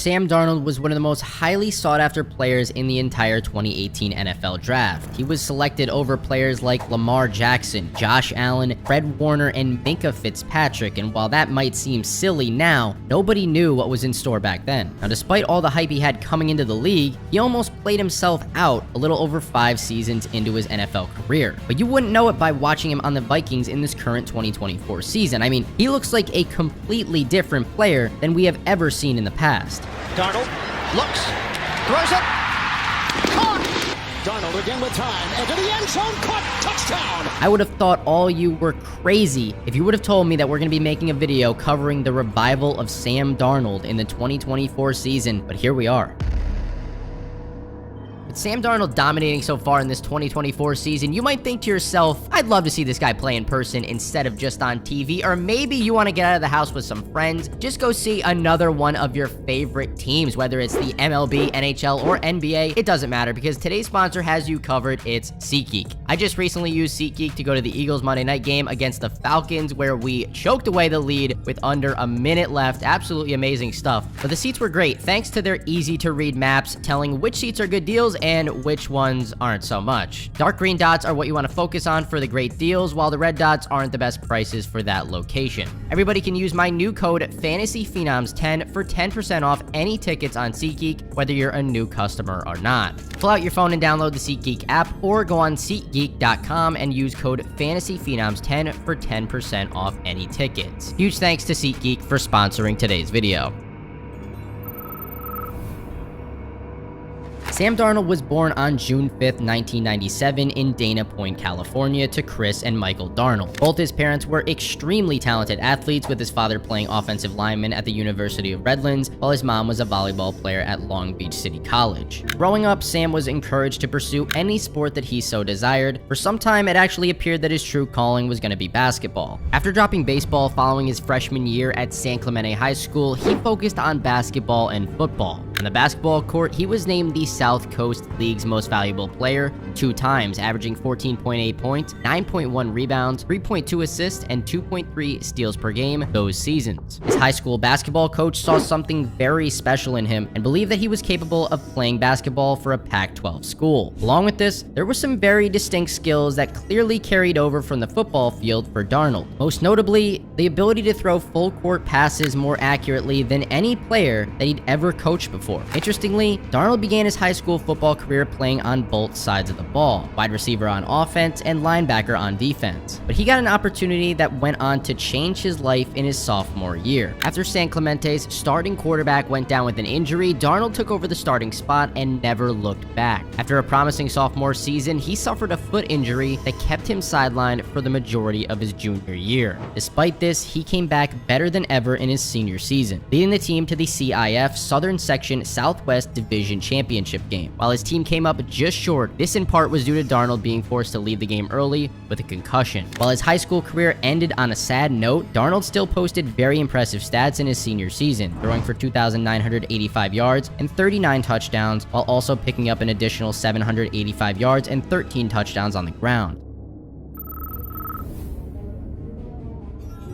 Sam Darnold was one of the most highly sought-after players in the entire 2018 NFL Draft. He was selected over players like Lamar Jackson, Josh Allen, Fred Warner, and Minkah Fitzpatrick, and while that might seem silly now, nobody knew what was in store back then. Now, despite all the hype he had coming into the league, he almost played himself out a little over 5 seasons into his NFL career. But you wouldn't know it by watching him on the Vikings in this current 2024 season. I mean, he looks like a completely different player than we have ever seen in the past. Darnold looks, throws it, caught! Darnold again with time, into the end zone, caught, touchdown! I would have thought all you were crazy if you would have told me that we're going to be making a video covering the revival of Sam Darnold in the 2024 season, but here we are. With Sam Darnold dominating so far in this 2024 season, you might think to yourself, I'd love to see this guy play in person instead of just on TV, or maybe you want to get out of the house with some friends, just go see another one of your favorite teams, whether it's the MLB, NHL, or NBA, it doesn't matter because today's sponsor has you covered, it's SeatGeek. I just recently used SeatGeek to go to the Eagles Monday night game against the Falcons where we choked away the lead with under a minute left, absolutely amazing stuff. But the seats were great thanks to their easy to read maps telling which seats are good deals and which ones aren't so much. Dark green dots are what you want to focus on for the great deals, while the red dots aren't the best prices for that location. Everybody can use my new code FANTASYPHENOMS10 for 10% off any tickets on SeatGeek, whether you're a new customer or not. Pull out your phone and download the SeatGeek app, or go on SeatGeek.com and use code FANTASYPHENOMS10 for 10% off any tickets. Huge thanks to SeatGeek for sponsoring today's video. Sam Darnold was born on June 5th, 1997 in Dana Point, California to Chris and Michael Darnold. Both his parents were extremely talented athletes, with his father playing offensive lineman at the University of Redlands, while his mom was a volleyball player at Long Beach City College. Growing up, Sam was encouraged to pursue any sport that he so desired. For some time, it actually appeared that his true calling was going to be basketball. After dropping baseball following his freshman year at San Clemente High School, he focused on basketball and football. On the basketball court, he was named the South Coast League's most valuable player 2 times, averaging 14.8 points, 9.1 rebounds, 3.2 assists, and 2.3 steals per game those seasons. His high school basketball coach saw something very special in him and believed that he was capable of playing basketball for a Pac-12 school. Along with this, there were some very distinct skills that clearly carried over from the football field for Darnold. Most notably, the ability to throw full court passes more accurately than any player that he'd ever coached before. Interestingly, Darnold began his high school football career playing on both sides of the ball, wide receiver on offense and linebacker on defense. But he got an opportunity that went on to change his life in his sophomore year. After San Clemente's starting quarterback went down with an injury, Darnold took over the starting spot and never looked back. After a promising sophomore season, he suffered a foot injury that kept him sidelined for the majority of his junior year. Despite this, he came back better than ever in his senior season, leading the team to the CIF Southern Section Southwest Division Championship game. While his team came up just short, this in part was due to Darnold being forced to leave the game early with a concussion. While his high school career ended on a sad note, Darnold still posted very impressive stats in his senior season, throwing for 2,985 yards and 39 touchdowns, while also picking up an additional 785 yards and 13 touchdowns on the ground.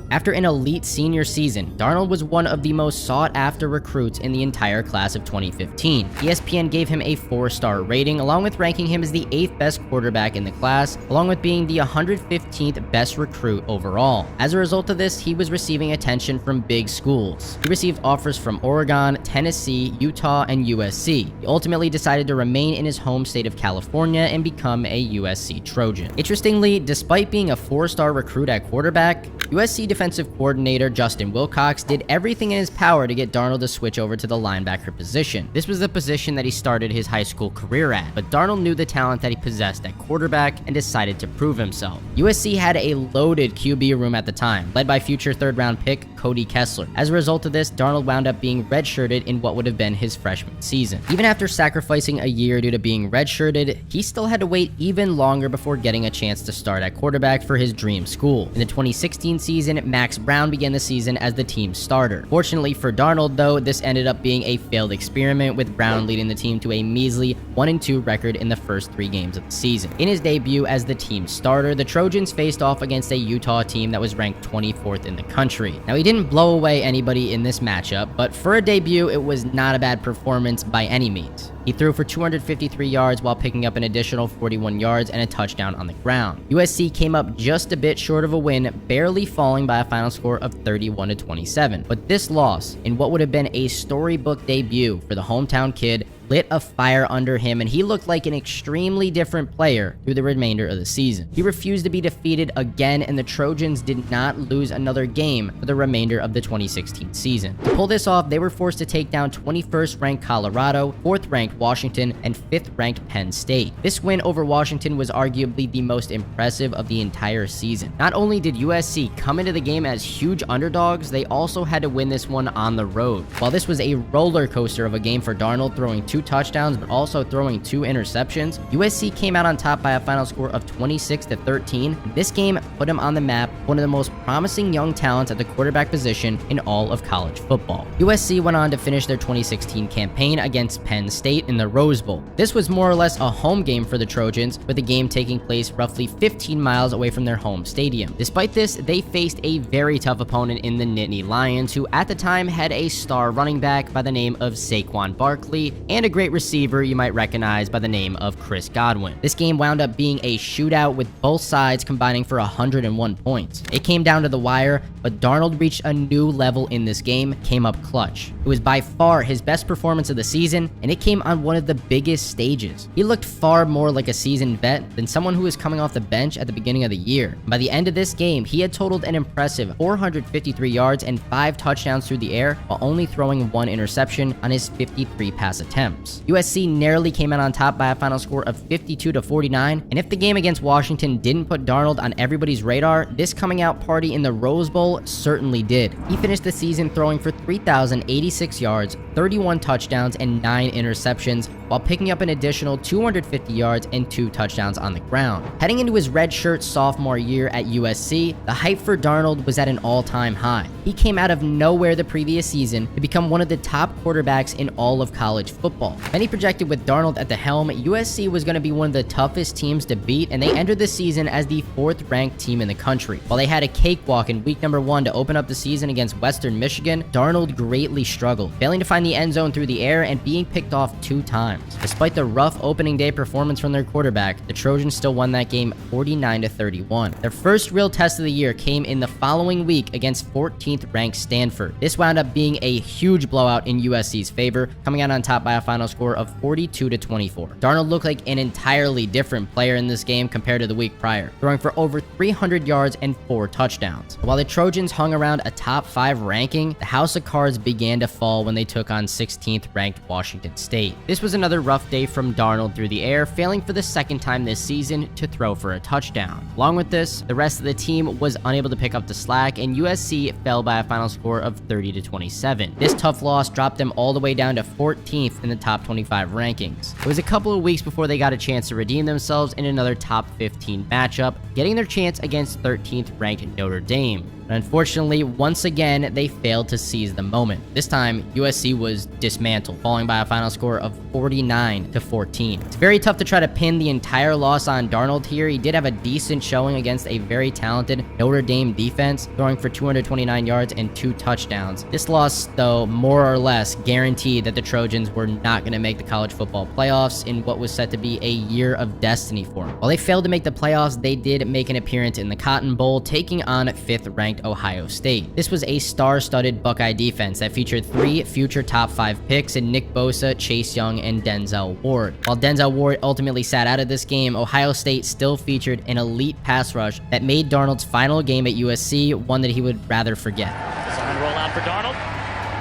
After an elite senior season, Darnold was one of the most sought-after recruits in the entire class of 2015. ESPN gave him a 4-star rating, along with ranking him as the 8th best quarterback in the class, along with being the 115th best recruit overall. As a result of this, he was receiving attention from big schools. He received offers from Oregon, Tennessee, Utah, and USC. He ultimately decided to remain in his home state of California and become a USC Trojan. Interestingly, despite being a 4-star recruit at quarterback, USC defensive coordinator Justin Wilcox did everything in his power to get Darnold to switch over to the linebacker position. This was the position that he started his high school career at, but Darnold knew the talent that he possessed at quarterback and decided to prove himself. USC had a loaded QB room at the time, led by future 3rd-round pick Cody Kessler. As a result of this, Darnold wound up being redshirted in what would have been his freshman season. Even after sacrificing a year due to being redshirted, he still had to wait even longer before getting a chance to start at quarterback for his dream school. In the 2016 season, Max Brown began the season as the team's starter. Fortunately for Darnold, though, this ended up being a failed experiment, with Brown leading the team to a measly 1-2 record in the first 3 games of the season. In his debut as the team's starter, the Trojans faced off against a Utah team that was ranked 24th in the country. Now, he didn't blow away anybody in this matchup, but for a debut, it was not a bad performance by any means. He threw for 253 yards while picking up an additional 41 yards and a touchdown on the ground. USC came up just a bit short of a win, barely falling by a final score of 31-27. But this loss, in what would have been a storybook debut for the hometown kid, lit a fire under him, and he looked like an extremely different player through the remainder of the season. He refused to be defeated again, and the Trojans did not lose another game for the remainder of the 2016 season. To pull this off, they were forced to take down 21st ranked Colorado, 4th ranked Washington, and 5th ranked Penn State. This win over Washington was arguably the most impressive of the entire season. Not only did USC come into the game as huge underdogs, they also had to win this one on the road. While this was a roller coaster of a game for Darnold, throwing 2 touchdowns but also throwing 2 interceptions, USC came out on top by a final score of 26-13. This game put him on the map, one of the most promising young talents at the quarterback position in all of college football. USC went on to finish their 2016 campaign against Penn State in the Rose Bowl. This was more or less a home game for the Trojans, with the game taking place roughly 15 miles away from their home stadium. Despite this, they faced a very tough opponent in the Nittany Lions, who at the time had a star running back by the name of Saquon Barkley and a great receiver you might recognize by the name of Chris Godwin. This game wound up being a shootout, with both sides combining for 101 points. It came down to the wire, but Darnold reached a new level in this game, came up clutch. It was by far his best performance of the season, and it came on one of the biggest stages. He looked far more like a seasoned vet than someone who was coming off the bench at the beginning of the year. By the end of this game, he had totaled an impressive 453 yards and 5 touchdowns through the air, while only throwing 1 interception on his 53 pass attempts. USC narrowly came out on top by a final score of 52-49, and if the game against Washington didn't put Darnold on everybody's radar, this coming out party in the Rose Bowl certainly did. He finished the season throwing for 3,086 yards, 31 touchdowns, and 9 interceptions, while picking up an additional 250 yards and 2 touchdowns on the ground. Heading into his redshirt sophomore year at USC, the hype for Darnold was at an all-time high. He came out of nowhere the previous season to become one of the top quarterbacks in all of college football. Many projected with Darnold at the helm, USC was going to be one of the toughest teams to beat, and they entered the season as the 4th ranked team in the country. While they had a cakewalk in week number 1 to open up the season against Western Michigan, Darnold greatly struggled, failing to find the end zone through the air and being picked off 2 times. Despite the rough opening day performance from their quarterback, the Trojans still won that game 49-31. Their first real test of the year came in the following week against 14th ranked Stanford. This wound up being a huge blowout in USC's favor, coming out on top by a final score of 42-24. Darnold looked like an entirely different player in this game compared to the week prior, throwing for over 300 yards and 4 touchdowns. While the Trojans hung around a top 5 ranking, the house of cards began to fall when they took on 16th ranked Washington State. This was another rough day from Darnold through the air, failing for the second time this season to throw for a touchdown. Along with this, the rest of the team was unable to pick up the slack, and USC fell by a final score of 30-27. This tough loss dropped them all the way down to 14th in the top 25 rankings. It was a couple of weeks before they got a chance to redeem themselves in another top 15 matchup, getting their chance against 13th ranked Notre Dame. But unfortunately, once again, they failed to seize the moment. This time, USC was dismantled, falling by a final score of 49-14. It's very tough to try to pin the entire loss on Darnold here. He did have a decent showing against a very talented Notre Dame defense, throwing for 229 yards and 2 touchdowns. This loss, though, more or less guaranteed that the Trojans were not going to make the college football playoffs in what was set to be a year of destiny for them. While they failed to make the playoffs, they did make an appearance in the Cotton Bowl, taking on 5th ranked Ohio State. This was a star-studded Buckeye defense that featured 3 future top 5 picks in Nick Bosa, Chase Young, and Denzel Ward. While Denzel Ward ultimately sat out of this game, Ohio State still featured an elite pass rush that made Darnold's final game at USC one that he would rather forget. Design rollout for Darnold,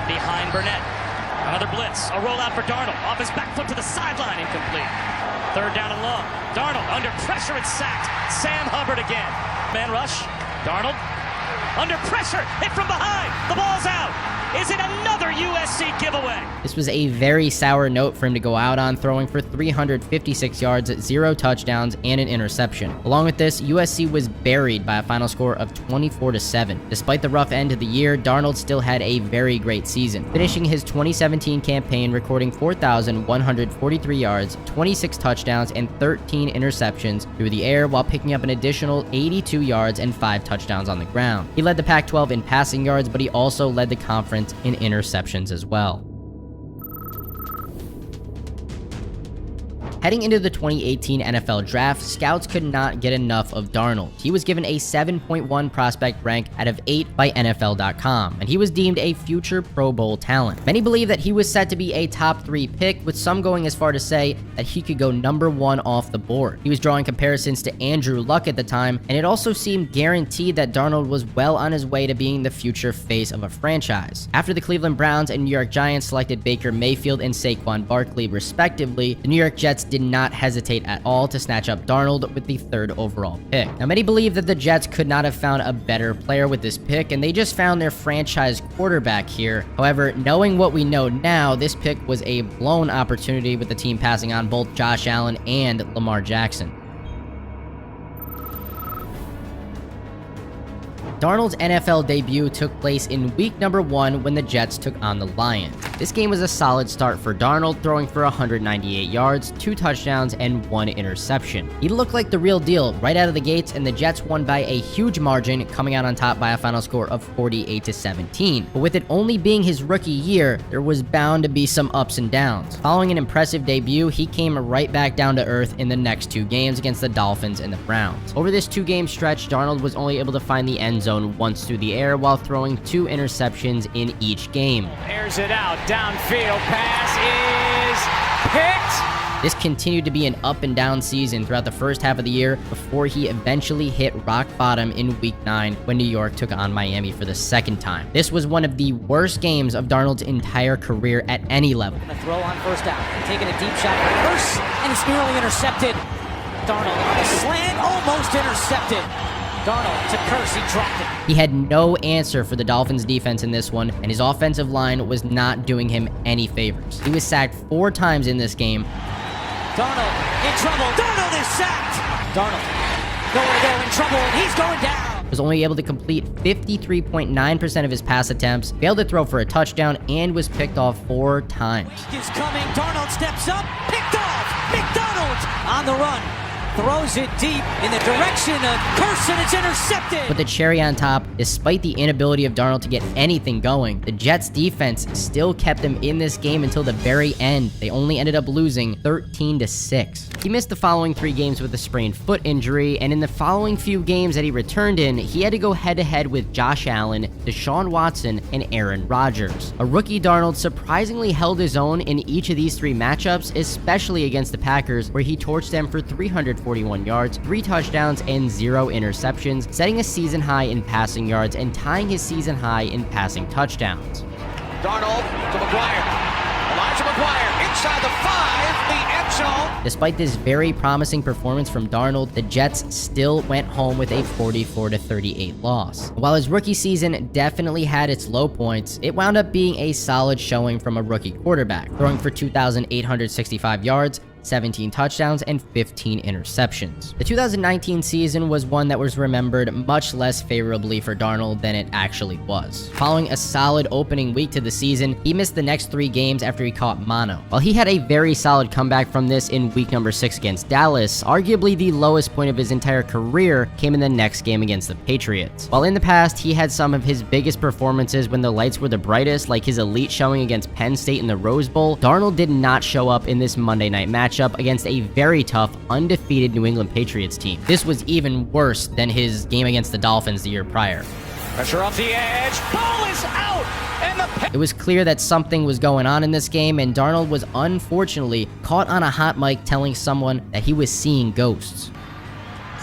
behind Burnett. Another blitz, a rollout for Darnold, off his back foot to the sideline, incomplete. 3rd down and long. Darnold under pressure and sacked. Sam Hubbard again. Man rush. Darnold under pressure, hit from behind. The ball's out. Is it another USC giveaway? This was a very sour note for him to go out on, throwing for 356 yards, 0 touchdowns, and an interception. Along with this, USC was buried by a final score of 24-7. Despite the rough end of the year, Darnold still had a very great season, finishing his 2017 campaign recording 4,143 yards, 26 touchdowns, and 13 interceptions through the air, while picking up an additional 82 yards and 5 touchdowns on the ground. He led the Pac-12 in passing yards, but he also led the conference in interceptions as well. Heading into the 2018 NFL Draft, scouts could not get enough of Darnold. He was given a 7.1 prospect rank out of 8 by NFL.com, and he was deemed a future Pro Bowl talent. Many believe that he was set to be a top 3 pick, with some going as far to say that he could go number 1 off the board. He was drawing comparisons to Andrew Luck at the time, and it also seemed guaranteed that Darnold was well on his way to being the future face of a franchise. After the Cleveland Browns and New York Giants selected Baker Mayfield and Saquon Barkley respectively, the New York Jets did not hesitate at all to snatch up Darnold with the 3rd overall pick. Now, many believe that the Jets could not have found a better player with this pick, and they just found their franchise quarterback here. However, knowing what we know now, this pick was a blown opportunity, with the team passing on both Josh Allen and Lamar Jackson. Darnold's NFL debut took place in week number 1 when the Jets took on the Lions. This game was a solid start for Darnold, throwing for 198 yards, 2 touchdowns, and 1 interception. He looked like the real deal right out of the gates, and the Jets won by a huge margin, coming out on top by a final score of 48-17. But with it only being his rookie year, there was bound to be some ups and downs. Following an impressive debut, he came right back down to earth in the next 2 games against the Dolphins and the Browns. Over this 2-game stretch, Darnold was only able to find the end zone once through the air, while throwing 2 interceptions in each game. Airs it out, downfield, pass is picked. This continued to be an up and down season throughout the first half of the year, before he eventually hit rock bottom in week 9 when New York took on Miami for the 2nd time. This was one of the worst games of Darnold's entire career at any level. A throw on first down, taking a deep shot for Curse, and it's nearly intercepted. Darnold on a slant, almost intercepted. Darnold to Curse, he dropped it. He had no answer for the Dolphins defense in this one, and his offensive line was not doing him any favors. He was sacked 4 times in this game. Darnold in trouble. Darnold is sacked. Darnold going to go in trouble, and he's going down. Was only able to complete 53.9% of his pass attempts, failed to throw for a touchdown, and was picked off 4 times. Is coming. Darnold steps up, picked off. McDonald on the run. Throws it deep in the direction of Curse, and it's intercepted. But the cherry on top, despite the inability of Darnold to get anything going, the Jets defense still kept them in this game until the very end. They only ended up losing 13-6. He missed the following 3 games with a sprained foot injury, and in the following few games that he returned in, he had to go head-to-head with Josh Allen, Deshaun Watson, and Aaron Rodgers. A rookie Darnold surprisingly held his own in each of these 3 matchups, especially against the Packers, where he torched them for 341 yards, 3 touchdowns, and 0 interceptions, setting a season high in passing yards and tying his season high in passing touchdowns. Darnold to McGuire. Elijah McGuire inside the 5, the end zone. Despite this very promising performance from Darnold, the Jets still went home with a 44-38 loss. While his rookie season definitely had its low points, it wound up being a solid showing from a rookie quarterback, throwing for 2,865 yards, 17 touchdowns, and 15 interceptions. The 2019 season was one that was remembered much less favorably for Darnold than it actually was. Following a solid opening week to the season, he missed the next 3 games after he caught mono. While he had a very solid comeback from this in week number 6 against Dallas, arguably the lowest point of his entire career came in the next game against the Patriots. While in the past, he had some of his biggest performances when the lights were the brightest, like his elite showing against Penn State in the Rose Bowl, Darnold did not show up in this Monday night matchup against a very tough, undefeated New England Patriots team. This was even worse than his game against the Dolphins the year prior. Pressure off the edge, ball is out, and the It was clear that something was going on in this game, and Darnold was unfortunately caught on a hot mic telling someone that he was seeing ghosts.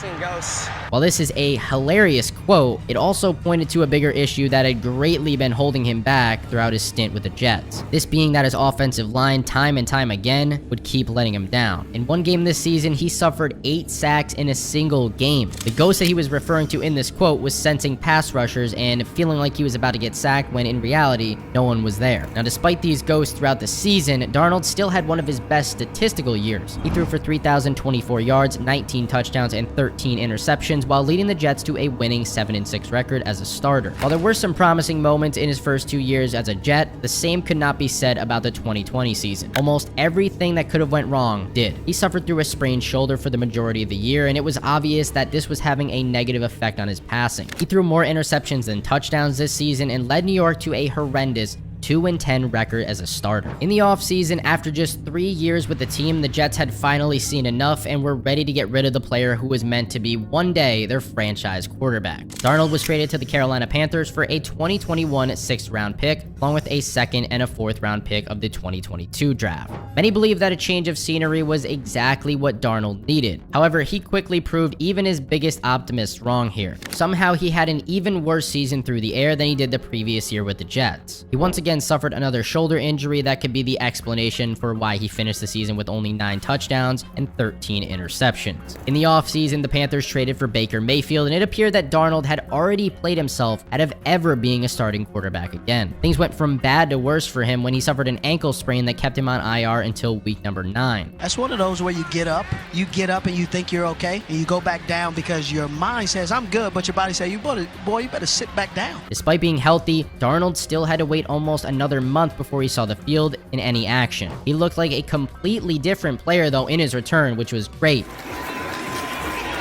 seen ghosts. While this is a hilarious quote, it also pointed to a bigger issue that had greatly been holding him back throughout his stint with the Jets. This being that his offensive line time and time again would keep letting him down. In one game this season, he suffered 8 sacks in a single game. The ghost that he was referring to in this quote was sensing pass rushers and feeling like he was about to get sacked when in reality, no one was there. Now, despite these ghosts throughout the season, Darnold still had one of his best statistical years. He threw for 3,024 yards, 19 touchdowns, and 13 interceptions while leading the Jets to a winning 7-6 record as a starter. While there were some promising moments in his first 2 years as a Jet, the same could not be said about the 2020 season. Almost everything that could have went wrong did. He suffered through a sprained shoulder for the majority of the year, and it was obvious that this was having a negative effect on his passing. He threw more interceptions than touchdowns this season and led New York to a horrendous 2-10 record as a starter. In the offseason, after just 3 years with the team, the Jets had finally seen enough and were ready to get rid of the player who was meant to be one day their franchise quarterback. Darnold was traded to the Carolina Panthers for a 2021 6th-round pick, along with a 2nd and a 4th-round pick of the 2022 draft. Many believe that a change of scenery was exactly what Darnold needed. However, he quickly proved even his biggest optimists wrong here. Somehow, he had an even worse season through the air than he did the previous year with the Jets. He once again suffered another shoulder injury that could be the explanation for why he finished the season with only 9 touchdowns and 13 interceptions. In the offseason, the Panthers traded for Baker Mayfield, and it appeared that Darnold had already played himself out of ever being a starting quarterback again. Things went from bad to worse for him when he suffered an ankle sprain that kept him on IR until week number 9. That's one of those where you get up and you think you're okay, and you go back down because your mind says, I'm good, but your body says, you better sit back down. Despite being healthy, Darnold still had to wait almost another month before he saw the field in any action. He looked like a completely different player though in his return, which was great.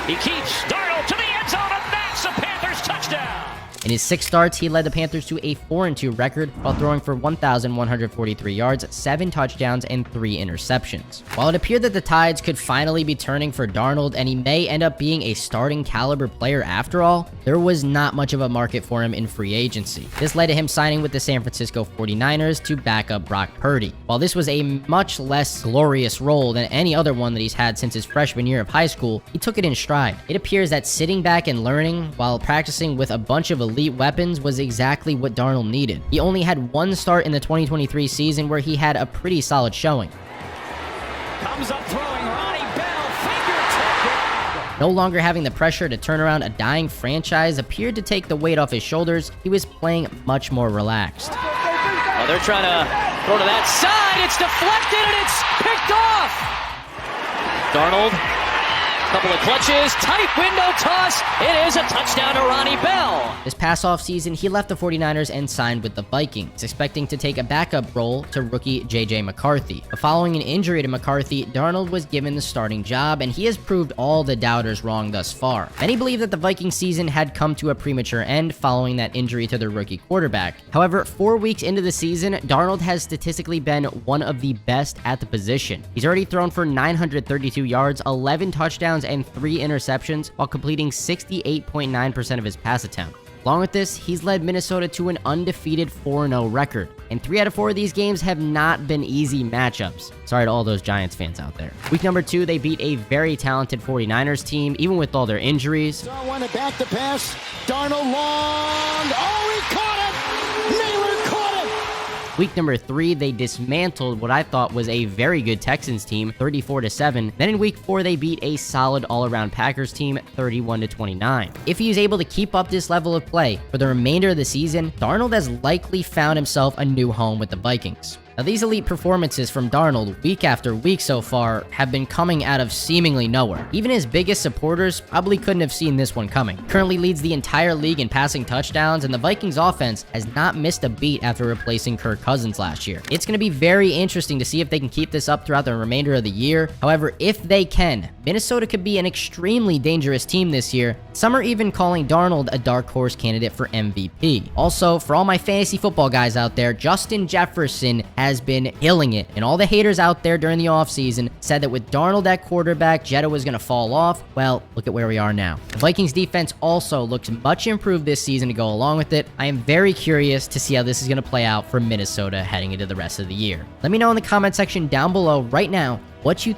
He keeps Darnold to the end zone, and that's a Panthers touchdown. In his 6 starts, he led the Panthers to a 4-2 record while throwing for 1,143 yards, 7 touchdowns, and 3 interceptions. While it appeared that the tides could finally be turning for Darnold and he may end up being a starting caliber player after all, there was not much of a market for him in free agency. This led to him signing with the San Francisco 49ers to back up Brock Purdy. While this was a much less glorious role than any other one that he's had since his freshman year of high school, he took it in stride. It appears that sitting back and learning while practicing with a bunch of elite weapons was exactly what Darnold needed. He only had 1 start in the 2023 season where he had a pretty solid showing. Comes up throwing, Ronnie Bell, fingertip grab. No longer having the pressure to turn around a dying franchise appeared to take the weight off his shoulders. He was playing much more relaxed. Oh, they're trying to throw to that side. It's deflected and it's picked off. Darnold, couple of clutches, tight window toss. It is a touchdown to Ronnie Bell. This past offseason, he left the 49ers and signed with the Vikings, expecting to take a backup role to rookie J.J. McCarthy. But following an injury to McCarthy, Darnold was given the starting job, and he has proved all the doubters wrong thus far. Many believe that the Vikings season had come to a premature end following that injury to their rookie quarterback. However, 4 weeks into the season, Darnold has statistically been one of the best at the position. He's already thrown for 932 yards, 11 touchdowns, and 3 interceptions while completing 68.9% of his pass attempt. Along with this, he's led Minnesota to an undefeated 4-0 record, and 3 out of 4 of these games have not been easy matchups. Sorry to all those Giants fans out there. Week number 2, they beat a very talented 49ers team, even with all their injuries. Saw one back to pass. Darnold long. Oh, he caught it. Naylor caught it. Week number 3, they dismantled what I thought was a very good Texans team, 34-7. Then in week 4, they beat a solid all-around Packers team, 31-29. If he is able to keep up this level of play for the remainder of the season, Darnold has likely found himself a new home with the Vikings. Now, these elite performances from Darnold week after week so far have been coming out of seemingly nowhere. Even his biggest supporters probably couldn't have seen this one coming. Currently leads the entire league in passing touchdowns, and the Vikings offense has not missed a beat after replacing Kirk Cousins last year. It's going to be very interesting to see if they can keep this up throughout the remainder of the year. However, if they can, Minnesota could be an extremely dangerous team this year. Some are even calling Darnold a dark horse candidate for MVP. Also, for all my fantasy football guys out there, Justin Jefferson has been killing it, and all the haters out there during the offseason said that with Darnold at quarterback, Jetta was going to fall off. Well, look at where we are now. The Vikings defense also looks much improved this season to go along with it. I am very curious to see how this is going to play out for Minnesota heading into the rest of the year. Let me know in the comment section down below right now what you